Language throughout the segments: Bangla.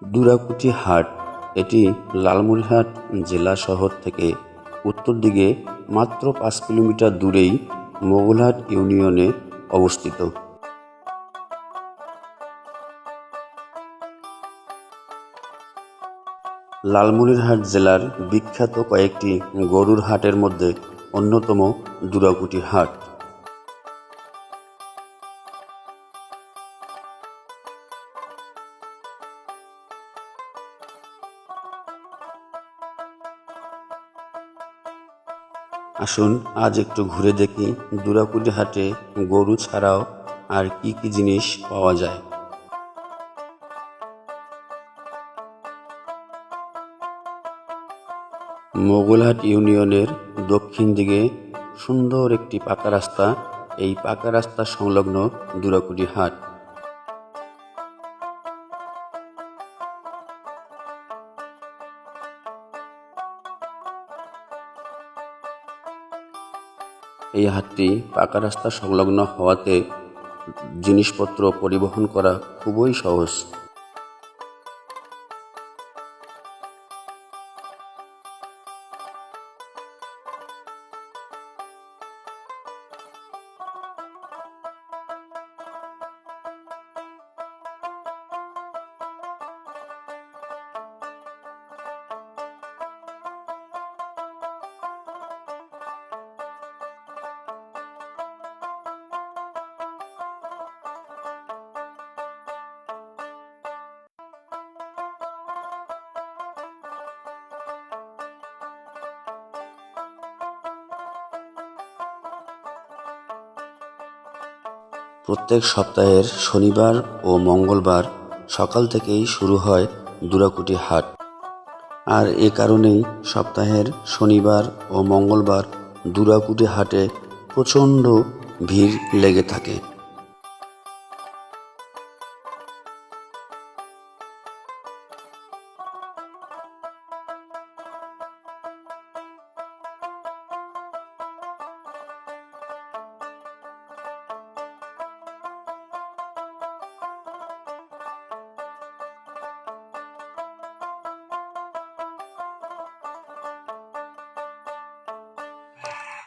দুরাকুটি হাট এটি লালমনিরহাট জেলা শহর থেকে উত্তর দিকে মাত্র 5 কিলোমিটার দূরেই মোগলহাট ইউনিয়নে অবস্থিত। লালমনিরহাট জেলার বিখ্যাত কয়েকটি গরুর হাটের মধ্যে অন্যতম দুরাকুটি হাট। আসুন আজ একটু ঘুরে দেখি দুরাকুটি হাটে গরু ছাড়াও আর কি কি জিনিস পাওয়া যায়। মোগলহাট ইউনিয়নের দক্ষিণ দিকে সুন্দর একটি পাকা রাস্তা, এই পাকা রাস্তা সংলগ্ন দুরাকুটি হাট। এই হাটটি পাকা রাস্তা সংলগ্ন হওয়াতে জিনিসপত্র পরিবহন করা খুবই সহজ। প্রত্যেক সপ্তাহের শনিবার ও মঙ্গলবার সকাল থেকেই শুরু হয় দুরাকুটি হাট। আর এ কারণেই সপ্তাহের শনিবার ও মঙ্গলবার দুরাকুটি হাটে প্রচণ্ড ভিড় লেগে থাকে।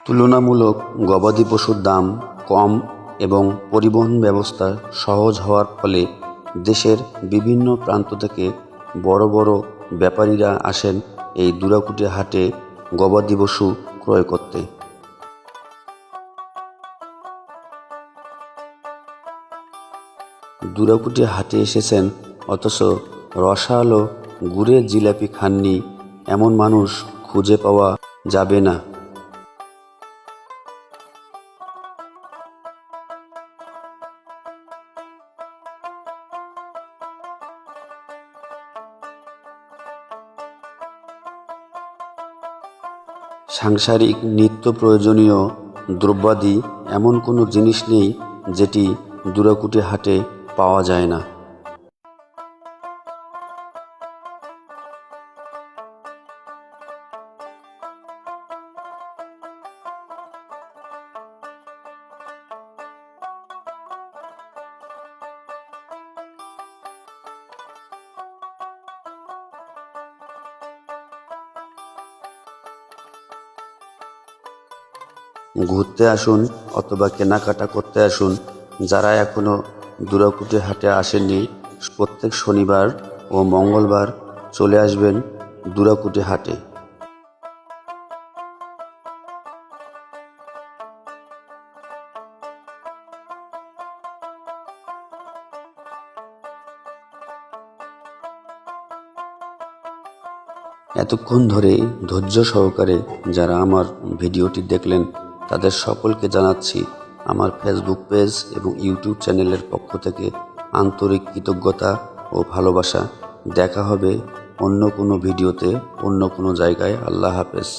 তুলনামূলক গবাদি পশুর দাম কম এবং পরিবহন ব্যবস্থা সহজ হওয়ার ফলে দেশের বিভিন্ন প্রান্ত থেকে বড় বড় ব্যাপারীরা আসেন এই দুরাকুটি হাটে গবাদি পশু ক্রয় করতে। দুরাকুটি হাটে এসেছেন অথচ রসালো গুড়ের জিলাপি খাননি এমন মানুষ খুঁজে পাওয়া যাবে না। সাংসারিক নিত্য প্রয়োজনীয় দ্রব্যাদি এমন কোনো জিনিস নেই যেটি দুরাকুটি হাটে পাওয়া যায় না। ঘুরতে আসুন অথবা কেনাকাটা করতে আসুন, যারা এখনও দুরাকুটি হাটে আসেননি প্রত্যেক শনিবার ও মঙ্গলবার চলে আসবেন দুরাকুটি হাটে। এতক্ষণ ধরে ধৈর্য সহকারে যারা আমার ভিডিওটি দেখলেন তাদের সকলকে জানাচ্ছি আমার ফেসবুক পেজ এবং ইউটিউব চ্যানেলের পক্ষ থেকে আন্তরিক কৃতজ্ঞতা ও ভালোবাসা। দেখা হবে অন্য কোনো ভিডিওতে অন্য কোনো জায়গায়। আল্লাহ হাফেজ।